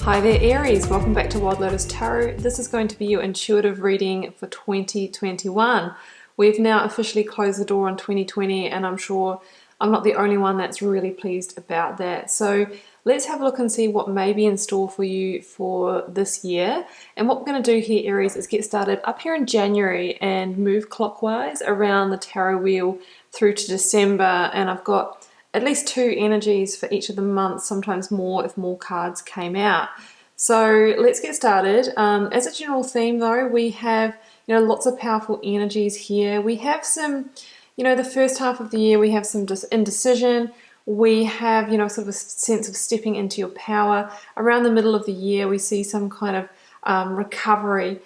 Hi there Aries, welcome back to Wild Lotus Tarot. This is going to be your intuitive reading for 2021. We've now officially closed the door on 2020 and I'm sure I'm not the only one that's really pleased about that. So let's have a look and see what may be in store for you for this year. And what we're going to do here, Aries, is get started up here in January and move clockwise around the tarot wheel through to December. And I've got at least 2 energies for each of the months, sometimes more if more cards came out. So let's get started. As a general theme though, we have lots of powerful energies here. We have some, the first half of the year we have some indecision. We have, sort of a sense of stepping into your power. Around the middle of the year we see some kind of recovery,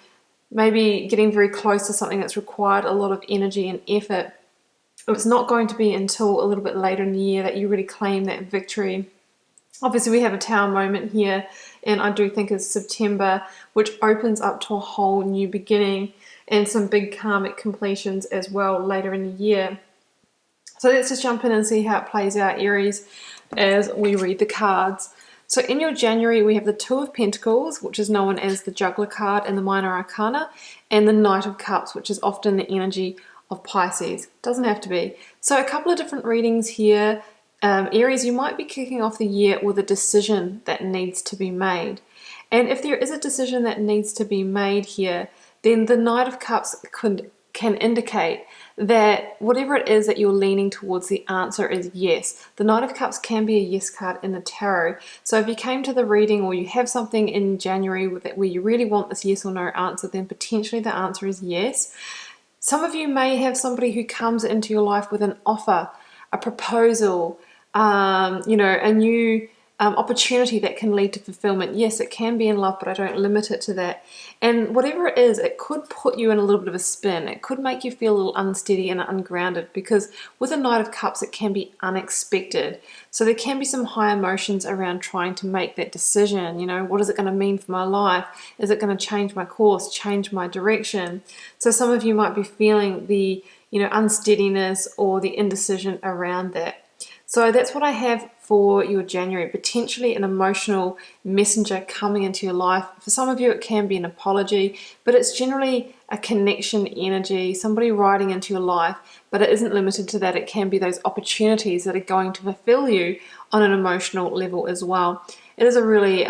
maybe getting very close to something that's required a lot of energy and effort. It's not going to be until a little bit later in the year that you really claim that victory. Obviously we have a tower moment here, and I do think it's September, which opens up to a whole new beginning and some big karmic completions as well later in the year. So let's just jump in and see how it plays out, Aries, as we read the cards. So in your January we have the Two of Pentacles, which is known as the Juggler card in the Minor Arcana, and the Knight of Cups, which is often the energy of Pisces. Doesn't have to be. So a couple of different readings here. Aries, you might be kicking off the year with a decision that needs to be made. And if there is a decision that needs to be made here, then the Knight of Cups can indicate that whatever it is that you're leaning towards, the answer is yes. The Knight of Cups can be a yes card in the tarot. So if you came to the reading or you have something in January where you really want this yes or no answer, then potentially the answer is yes. Some of you may have somebody who comes into your life with an offer, a proposal, a new opportunity that can lead to fulfillment. Yes, it can be in love, but I don't limit it to that. And whatever it is, it could put you in a little bit of a spin. It could make you feel a little unsteady and ungrounded, because with a Knight of Cups, it can be unexpected. So there can be some high emotions around trying to make that decision. What is it going to mean for my life? Is it going to change my course, change my direction? So some of you might be feeling the, unsteadiness or the indecision around that. So that's what I have for your January, potentially an emotional messenger coming into your life. For some of you, it can be an apology, but it's generally a connection energy, somebody riding into your life, but it isn't limited to that. It can be those opportunities that are going to fulfill you on an emotional level as well. It is a really,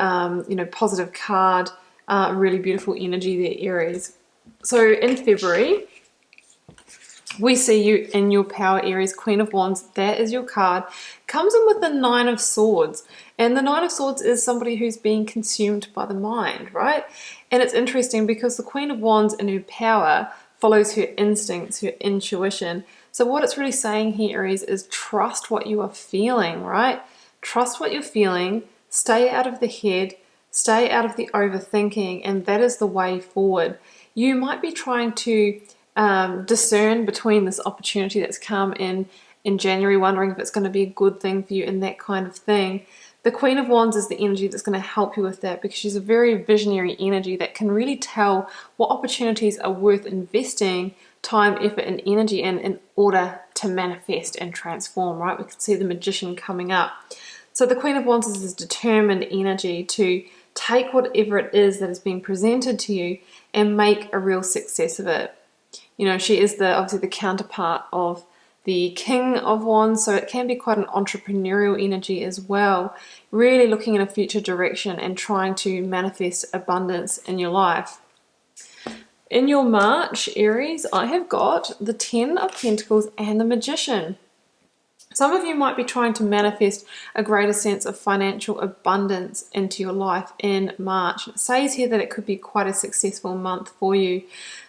positive card, really beautiful energy there, Aries. So in February, we see you in your power, Aries, Queen of Wands. That is your card. Comes in with the Nine of Swords. And the Nine of Swords is somebody who's being consumed by the mind, right? And it's interesting because the Queen of Wands in her power follows her instincts, her intuition. So what it's really saying here, Aries, is trust what you are feeling, right? Trust what you're feeling. Stay out of the head. Stay out of the overthinking. And that is the way forward. You might be trying to discern between this opportunity that's come in January, wondering if it's going to be a good thing for you and that kind of thing. The Queen of Wands is the energy that's going to help you with that, because she's a very visionary energy that can really tell what opportunities are worth investing time, effort, and energy in order to manifest and transform, right? We can see the Magician coming up. So the Queen of Wands is this determined energy to take whatever it is that is being presented to you and make a real success of it. She is obviously the counterpart of the King of Wands, so it can be quite an entrepreneurial energy as well, really looking in a future direction and trying to manifest abundance in your life. In your March, Aries, I have got the Ten of Pentacles and the Magician. Some of you might be trying to manifest a greater sense of financial abundance into your life in March. It says here that it could be quite a successful month for you.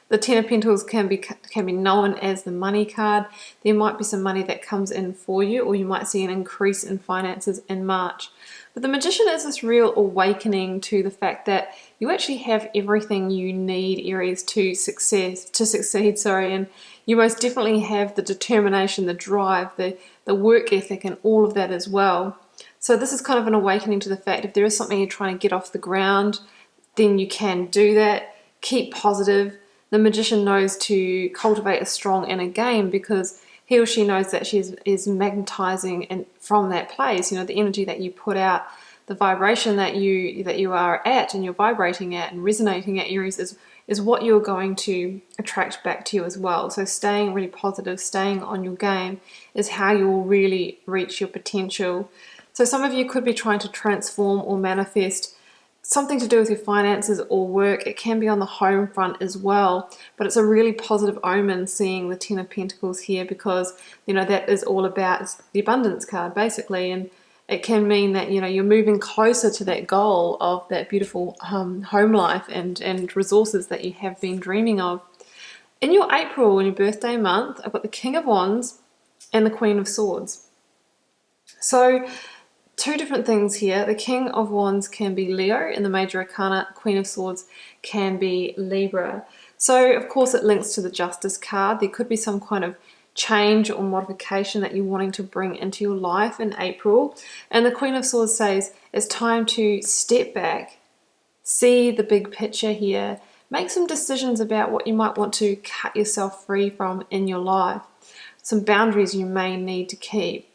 The Ten of Pentacles can be known as the money card. There might be some money that comes in for you, or you might see an increase in finances in March. But the Magician is this real awakening to the fact that you actually have everything you need, Aries, to succeed, and you most definitely have the determination, the drive, the work ethic, and all of that as well. So this is kind of an awakening to the fact if there is something you're trying to get off the ground, then you can do that. Keep positive. The Magician knows to cultivate a strong inner game because he or she knows that she is magnetizing and from that place, the energy that you put out the vibration that you are at and you're vibrating at and resonating at, Aries, is what you're going to attract back to you as well. So staying really positive, staying on your game is how you will really reach your potential. So some of you could be trying to transform or manifest something to do with your finances or work. It can be on the home front as well, but it's a really positive omen seeing the Ten of Pentacles here, because that is all about the abundance card basically, and it can mean that you're moving closer to that goal of that beautiful home life and resources that you have been dreaming of. In your April, in your birthday month, I've got the King of Wands and the Queen of Swords. So two different things here. The King of Wands can be Leo in the major arcana. Queen of Swords can be Libra. So of course it links to the Justice card. There could be some kind of change or modification that you're wanting to bring into your life in April. And the Queen of Swords says it's time to step back, see the big picture here, make some decisions about what you might want to cut yourself free from in your life. Some boundaries you may need to keep.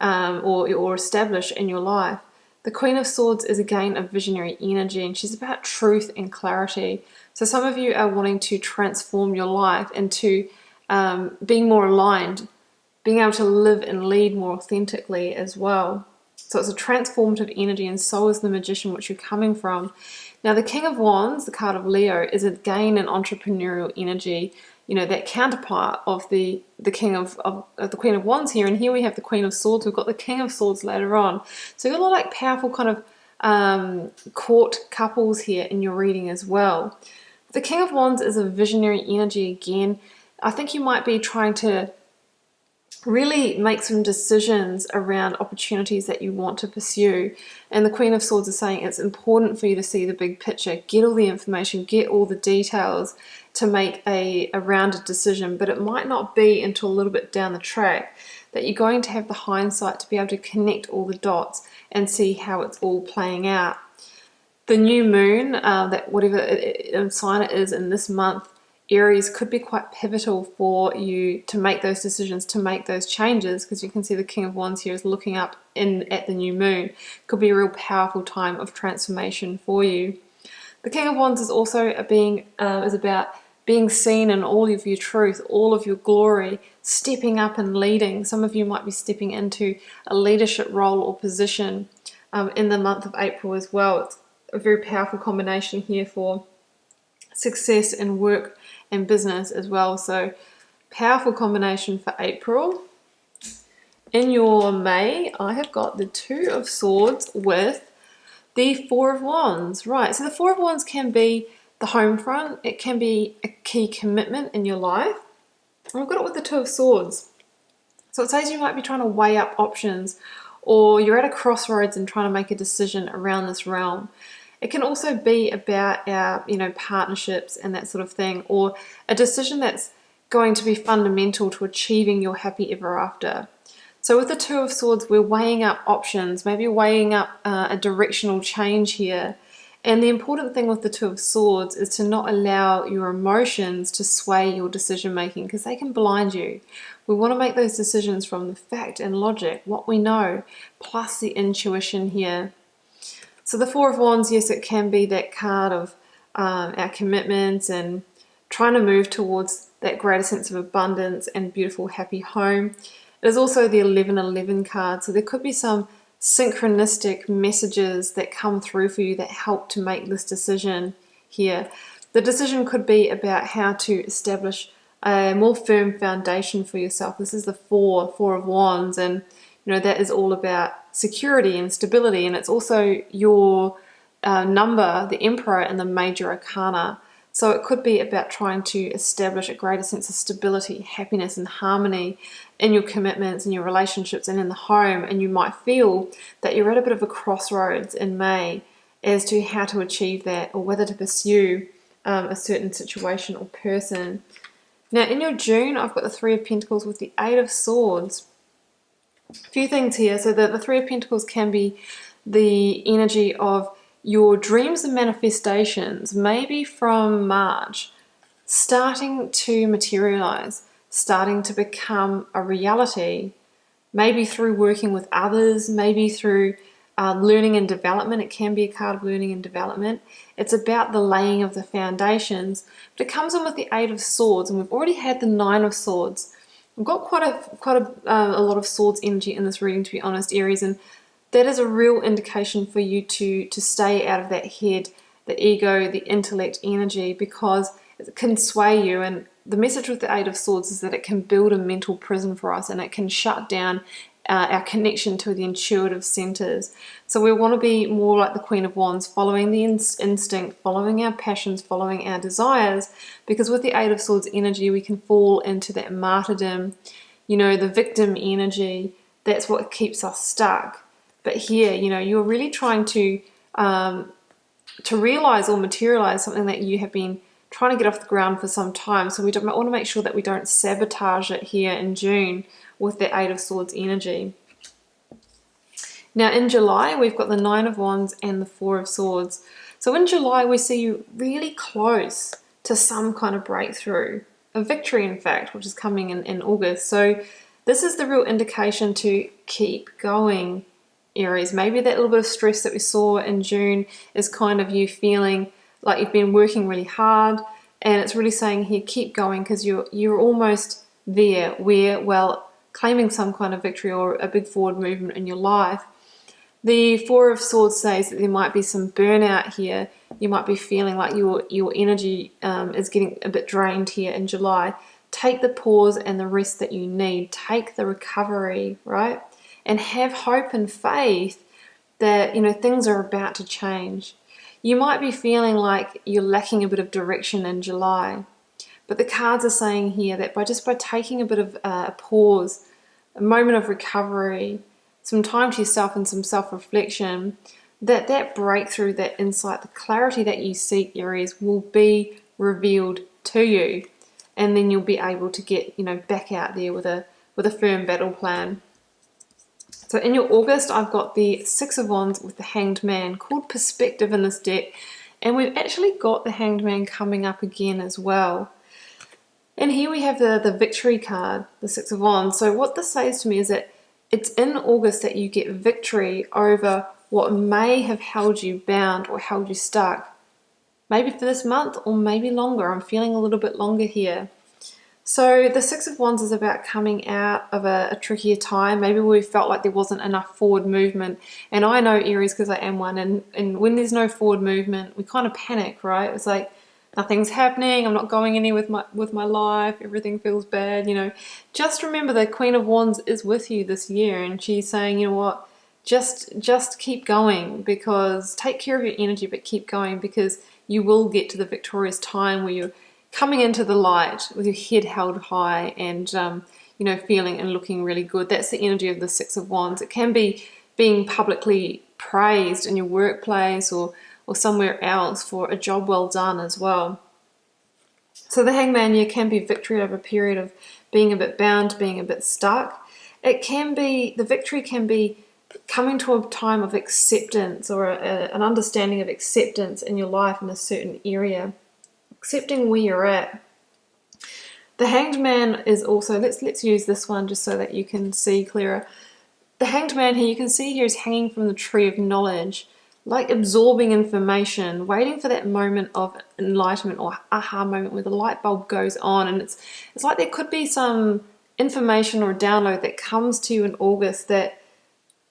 Or establish in your life. The Queen of Swords is again a visionary energy, and she's about truth and clarity. So some of you are wanting to transform your life into being more aligned, being able to live and lead more authentically as well. So it's a transformative energy, and so is the Magician, which you're coming from. Now the King of Wands, the card of Leo, is again an entrepreneurial energy, that counterpart of the King of the Queen of Wands here. And here we have the Queen of Swords. We've got the King of Swords later on. So you've got a lot of powerful kind of court couples here in your reading as well. The King of Wands is a visionary energy again. I think you might be trying to really make some decisions around opportunities that you want to pursue. And the Queen of Swords is saying it's important for you to see the big picture, get all the information, get all the details to make a rounded decision. But it might not be until a little bit down the track that you're going to have the hindsight to be able to connect all the dots and see how it's all playing out. The new moon, that whatever sign it is in this month, Aries, could be quite pivotal for you to make those decisions, to make those changes, because you can see the King of Wands here is looking up at the new moon. Could be a real powerful time of transformation for you. The King of Wands is also is about being seen in all of your truth, all of your glory, stepping up and leading. Some of you might be stepping into a leadership role or position in the month of April as well. It's a very powerful combination here for success in work and business as well. So powerful combination for April. In your May, I have got the Two of Swords with the Four of Wands. Right, so the Four of Wands can be the home front. It can be a key commitment in your life. And I've got it with the Two of Swords. So it says you might be trying to weigh up options, or you're at a crossroads and trying to make a decision around this realm. It can also be about our, partnerships and that sort of thing, or a decision that's going to be fundamental to achieving your happy ever after. So with the Two of Swords, we're weighing up options, maybe weighing up a directional change here. And the important thing with the Two of Swords is to not allow your emotions to sway your decision making, because they can blind you. We want to make those decisions from the fact and logic, what we know, plus the intuition here. So the Four of Wands, yes, it can be that card of our commitments and trying to move towards that greater sense of abundance and beautiful, happy home. It is also the 1111 card, so there could be some synchronistic messages that come through for you that help to make this decision here. The decision could be about how to establish a more firm foundation for yourself. This is the Four of Wands, and that is all about security and stability, and it's also your number, the Emperor, and the major arcana. So it could be about trying to establish a greater sense of stability, happiness, and harmony in your commitments, in your relationships, and in the home. And you might feel that you're at a bit of a crossroads in May as to how to achieve that, or whether to pursue a certain situation or person. Now in your June, I've got the Three of Pentacles with the Eight of Swords. A few things here. So the Three of Pentacles can be the energy of your dreams and manifestations, maybe from March, starting to materialize, starting to become a reality, maybe through working with others, maybe through learning and development. It can be a card of learning and development. It's about the laying of the foundations. But it comes in with the Eight of Swords, and we've already had the Nine of Swords. We've got quite a lot of swords energy in this reading, to be honest, Aries, and that is a real indication for you to stay out of that head, the ego, the intellect energy, because it can sway you. And the message with the Eight of Swords is that it can build a mental prison for us, and it can shut down our connection to the intuitive centers. So we want to be more like the Queen of Wands, following the instinct, following our passions, following our desires, because with the Eight of Swords energy, we can fall into that martyrdom, the victim energy. That's what keeps us stuck. But here, you're really trying to realize or materialize something that you have been trying to get off the ground for some time. So we want to make sure that we don't sabotage it here in June with the Eight of Swords energy. Now in July, we've got the Nine of Wands and the Four of Swords. So in July, we see you really close to some kind of breakthrough, a victory in fact, which is coming in August. So this is the real indication to keep going, Aries. Maybe that little bit of stress that we saw in June is kind of you feeling like you've been working really hard, and it's really saying here, keep going, because you're almost there where, well, claiming some kind of victory or a big forward movement in your life. The Four of Swords says that there might be some burnout here. You might be feeling like your energy is getting a bit drained here in July. Take the pause and the rest that you need. Take the recovery, right? And have hope and faith that, things are about to change. You might be feeling like you're lacking a bit of direction in July. But the cards are saying here that by taking a bit of a pause, a moment of recovery, some time to yourself and some self-reflection, that breakthrough, that insight, the clarity that you seek, Aries, will be revealed to you. And then you'll be able to get, back out there with a firm battle plan. So in your August, I've got the Six of Wands with the Hanged Man, called Perspective in this deck. And we've actually got the Hanged Man coming up again as well. And here we have the victory card, the Six of Wands. So what this says to me is that it's in August that you get victory over what may have held you bound or held you stuck. Maybe for this month or maybe longer. I'm feeling a little bit longer here. So the Six of Wands is about coming out of a trickier time. Maybe we felt like there wasn't enough forward movement. And I know, Aries, because I am one. And when there's no forward movement, we kind of panic, right? It's like, nothing's happening, I'm not going anywhere with my life, everything feels bad, Just remember the Queen of Wands is with you this year, and she's saying, you know what, just keep going, because take care of your energy, but keep going, because you will get to the victorious time where you're coming into the light with your head held high and, feeling and looking really good. That's the energy of the Six of Wands. It can be being publicly praised in your workplace or somewhere else for a job well done as well. So the Hangman here can be victory over a period of being a bit bound, being a bit stuck. The victory can be coming to a time of acceptance or an understanding of acceptance in your life in a certain area. Accepting where you're at. The Hanged Man is also, let's use this one just so that you can see clearer. The Hanged Man here, you can see here, is hanging from the tree of knowledge, like absorbing information, waiting for that moment of enlightenment or aha moment where the light bulb goes on. And it's like there could be some information or download that comes to you in August that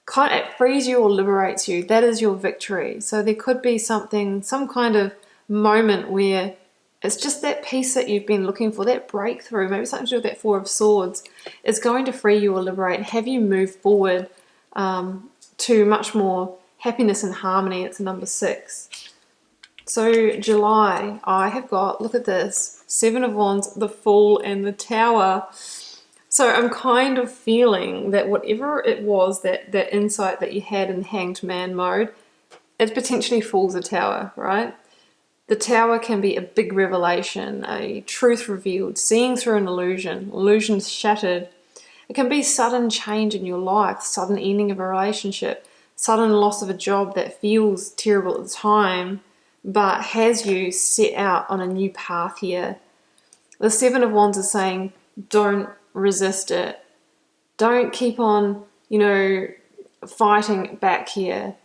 kind of frees you or liberates you. That is your victory. So there could be some kind of moment where it's just that piece that you've been looking for, that breakthrough, maybe something to do with that Four of Swords, is going to free you or liberate and have you move forward to much more happiness and harmony. It's number 6. So July, I have got, look at this, Seven of Wands, the Fool, and the Tower. So I'm kind of feeling that whatever it was, that insight that you had in Hanged Man mode, it potentially falls a tower, right? The Tower can be a big revelation, a truth revealed, seeing through an illusion shattered. It can be sudden change in your life, sudden ending of a relationship, sudden loss of a job that feels terrible at the time, but has you set out on a new path here. The Seven of Wands is saying, don't resist it. Don't keep on, fighting back here.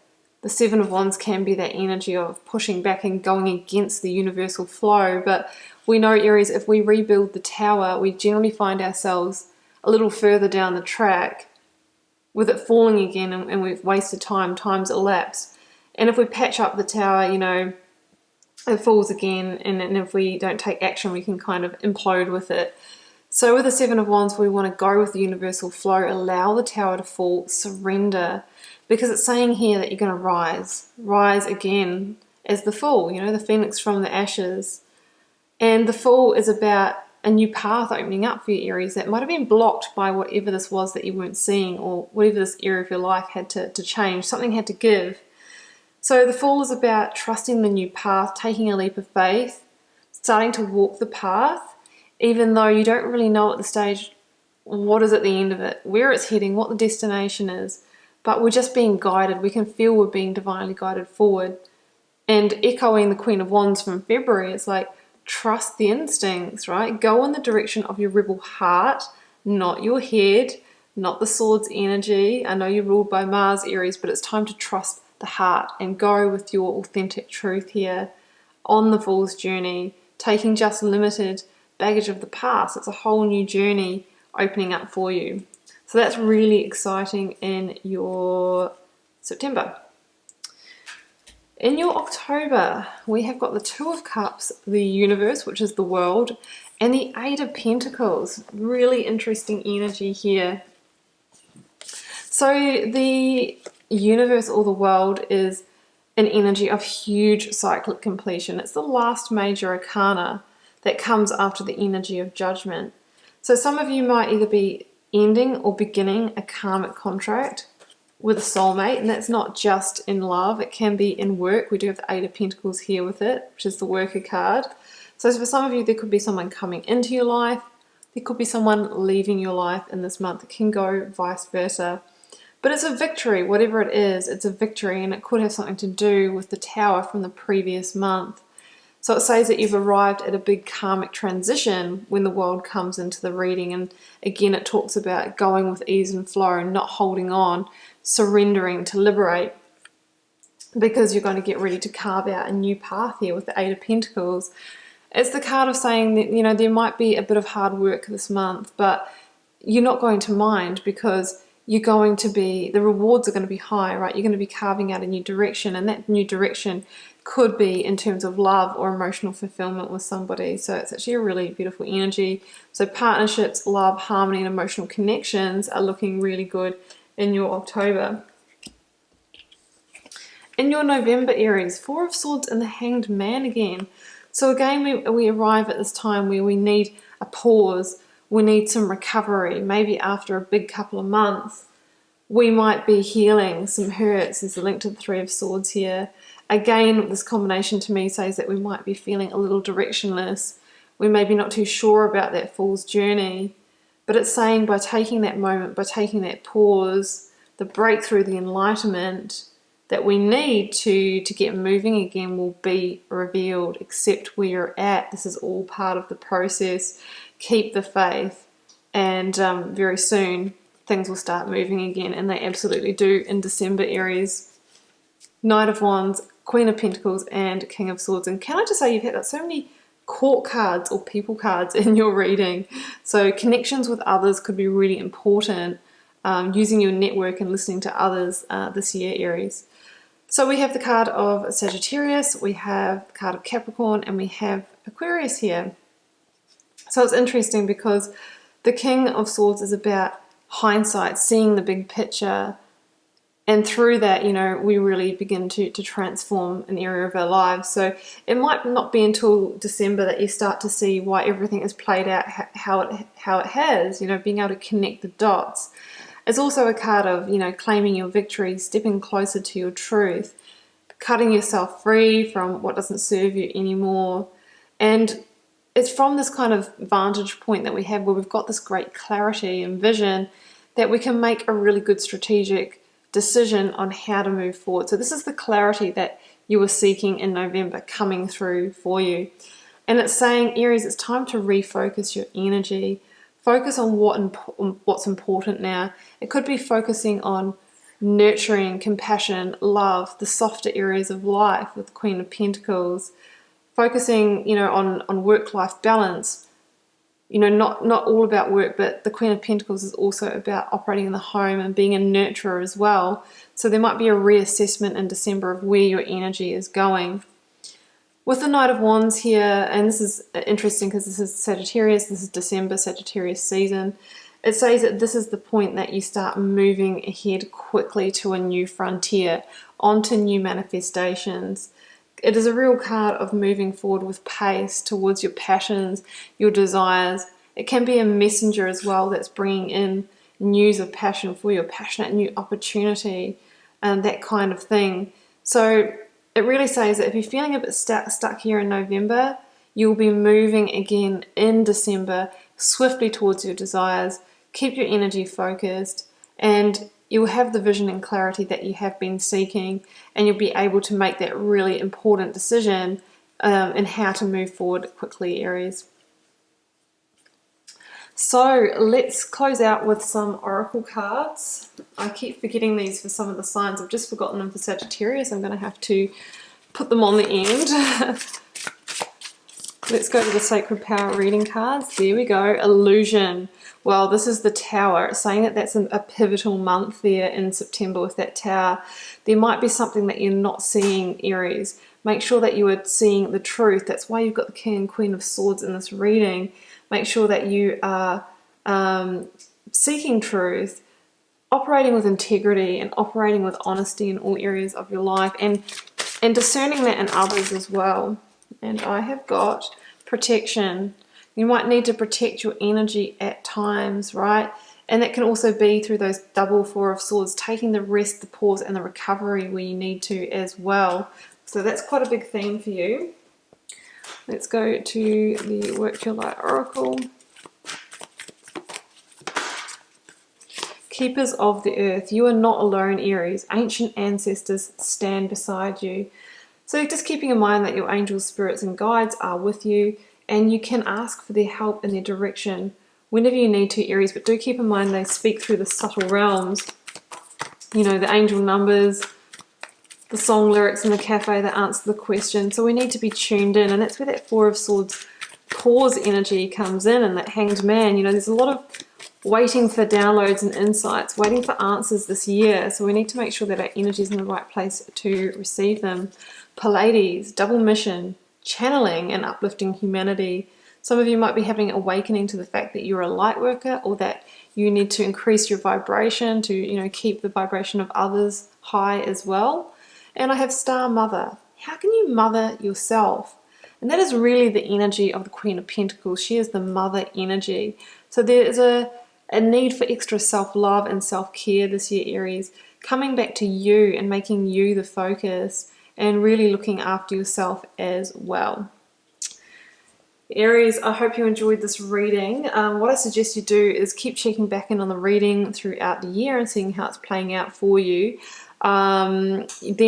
The Seven of Wands can be that energy of pushing back and going against the universal flow, but we know, Aries, if we rebuild the tower, we generally find ourselves a little further down the track with it falling again, and we've wasted time's elapsed. And if we patch up the tower, you know, it falls again, and if we don't take action, we can kind of implode with it. So with the Seven of Wands, we want to go with the universal flow, allow the tower to fall, surrender, because it's saying here that you're going to rise again as the Fool, you know, the phoenix from the ashes. And the Fool is about a new path opening up for you, Aries, that might have been blocked by whatever this was that you weren't seeing, or whatever this area of your life had to change. Something had to give. So the Fool is about trusting the new path, taking a leap of faith, starting to walk the path, even though you don't really know at the stage what is at the end of it, where it's heading, what the destination is. But we're just being guided. We can feel we're being divinely guided forward. And echoing the Queen of Wands from February, it's like, trust the instincts, right? Go in the direction of your rebel heart, not your head, not the Swords energy. I know you're ruled by Mars, Aries, but it's time to trust the heart and go with your authentic truth here on the Fool's journey, taking just limited baggage of the past. It's a whole new journey opening up for you. So that's really exciting in your September. In your October, we have got the Two of Cups, the universe, which is the world, and the Eight of Pentacles. Really interesting energy here. So the universe, or the world, is an energy of huge cyclic completion. It's the last major arcana that comes after the energy of judgment. So some of you might either be ending or beginning a karmic contract with a soulmate, and that's not just in love, it can be in work. We do have the Eight of Pentacles here with it, which is the worker card. So for some of you, there could be someone coming into your life, there could be someone leaving your life in this month. It can go vice versa. But it's a victory, whatever it is, it's a victory, and it could have something to do with the Tower from the previous month. So it says that you've arrived at a big karmic transition when the world comes into the reading. And again, it talks about going with ease and flow, not holding on, surrendering to liberate, because you're going to get ready to carve out a new path here with the Eight of Pentacles. It's the card of saying that, you know, there might be a bit of hard work this month, but you're not going to mind, because you're going to be, the rewards are going to be high, right? You're going to be carving out a new direction, and that new direction could be in terms of love or emotional fulfillment with somebody. So it's actually a really beautiful energy. So partnerships, love, harmony, and emotional connections are looking really good in your October. In your November, Aries, Four of Swords and the Hanged Man again. So again, we arrive at this time where we need a pause. We need some recovery. Maybe after a big couple of months, we might be healing some hurts. There's a link to the Three of Swords here. Again, this combination to me says that we might be feeling a little directionless. We may be not too sure about that Fool's journey. But it's saying by taking that moment, by taking that pause, the breakthrough, the enlightenment that we need to get moving again will be revealed. Accept where you're at. This is all part of the process. Keep the faith, and very soon things will start moving again, and they absolutely do in December, Aries. Knight of Wands, Queen of Pentacles, and King of Swords. And can I just say, you've got so many court cards or people cards in your reading. So connections with others could be really important, using your network and listening to others this year, Aries. So we have the card of Sagittarius, we have the card of Capricorn, and we have Aquarius here. So it's interesting because the King of Swords is about hindsight, seeing the big picture, and through that, you know, we really begin to transform an area of our lives. So it might not be until December that you start to see why everything is played out how it has, you know, being able to connect the dots. It's also a card of, you know, claiming your victory, stepping closer to your truth, cutting yourself free from what doesn't serve you anymore. And it's from this kind of vantage point that we have, where we've got this great clarity and vision, that we can make a really good strategic decision on how to move forward. So this is the clarity that you were seeking in November coming through for you. And it's saying, Aries, it's time to refocus your energy. Focus on what's important now. It could be focusing on nurturing, compassion, love, the softer areas of life with the Queen of Pentacles, focusing, you know, on work-life balance. You know, not all about work, but the Queen of Pentacles is also about operating in the home and being a nurturer as well. So there might be a reassessment in December of where your energy is going. With the Knight of Wands here, and this is interesting because this is Sagittarius, this is December, Sagittarius season. It says that this is the point that you start moving ahead quickly to a new frontier, onto new manifestations. It is a real card of moving forward with pace towards your passions, your desires. It can be a messenger as well that's bringing in news of passion for your passionate new opportunity and that kind of thing. So it really says that if you're feeling a bit stuck here in November, you'll be moving again in December swiftly towards your desires. Keep your energy focused, and you'll have the vision and clarity that you have been seeking, and you'll be able to make that really important decision in how to move forward quickly, Aries. So let's close out with some oracle cards. I keep forgetting these for some of the signs. I've just forgotten them for Sagittarius. I'm going to have to put them on the end. Let's go to the Sacred Power reading cards. There we go. Illusion. Well, this is the Tower. It's saying that that's a pivotal month there in September with that Tower. There might be something that you're not seeing, Aries. Make sure that you are seeing the truth. That's why you've got the King and Queen of Swords in this reading. Make sure that you are seeking truth, operating with integrity, and operating with honesty in all areas of your life, and discerning that in others as well. And I have got protection. You might need to protect your energy at times, right? And that can also be through those double Four of Swords, taking the rest, the pause, and the recovery where you need to as well. So that's quite a big theme for you. Let's go to the Work Your Light Oracle. Keepers of the Earth. You are not alone, Aries. Ancient ancestors stand beside you. So just keeping in mind that your angels, spirits, and guides are with you, and you can ask for their help and their direction whenever you need to, Aries. But do keep in mind they speak through the subtle realms. You know, the angel numbers, the song lyrics in the cafe that answer the question. So we need to be tuned in, and that's where that Four of Swords pause energy comes in, and that Hanged Man. You know, there's a lot of waiting for downloads and insights, waiting for answers this year. So we need to make sure that our energy is in the right place to receive them. Pleiades, double mission, channeling and uplifting humanity. Some of you might be having an awakening to the fact that you're a light worker, or that you need to increase your vibration to, you know, keep the vibration of others high as well. And I have Star Mother. How can you mother yourself? And that is really the energy of the Queen of Pentacles. She is the mother energy. So there is a need for extra self-love and self-care this year, Aries. Coming back to you and making you the focus, and really looking after yourself as well. Aries, I hope you enjoyed this reading. What I suggest you do is keep checking back in on the reading throughout the year and seeing how it's playing out for you. Then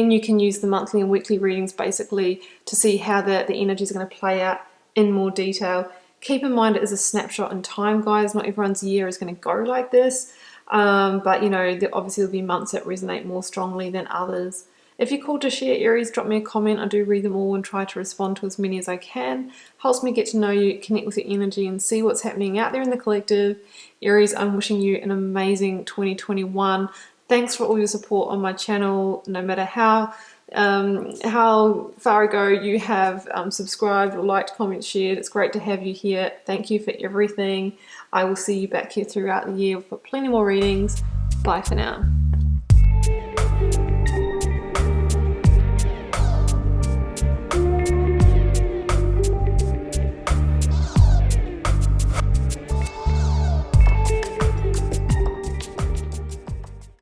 you can use the monthly and weekly readings basically to see how the energies are going to play out in more detail. Keep in mind it is a snapshot in time, guys. Not everyone's year is going to go like this. But, you know, obviously there'll be months that resonate more strongly than others. If you're called to share, Aries, drop me a comment. I do read them all and try to respond to as many as I can. Helps me get to know you, connect with your energy, and see what's happening out there in the collective. Aries, I'm wishing you an amazing 2021. Thanks for all your support on my channel, no matter how far ago you have subscribed or liked, comment, shared. It's great to have you here. Thank you for everything. I will see you back here throughout the year for plenty more readings. Bye for now.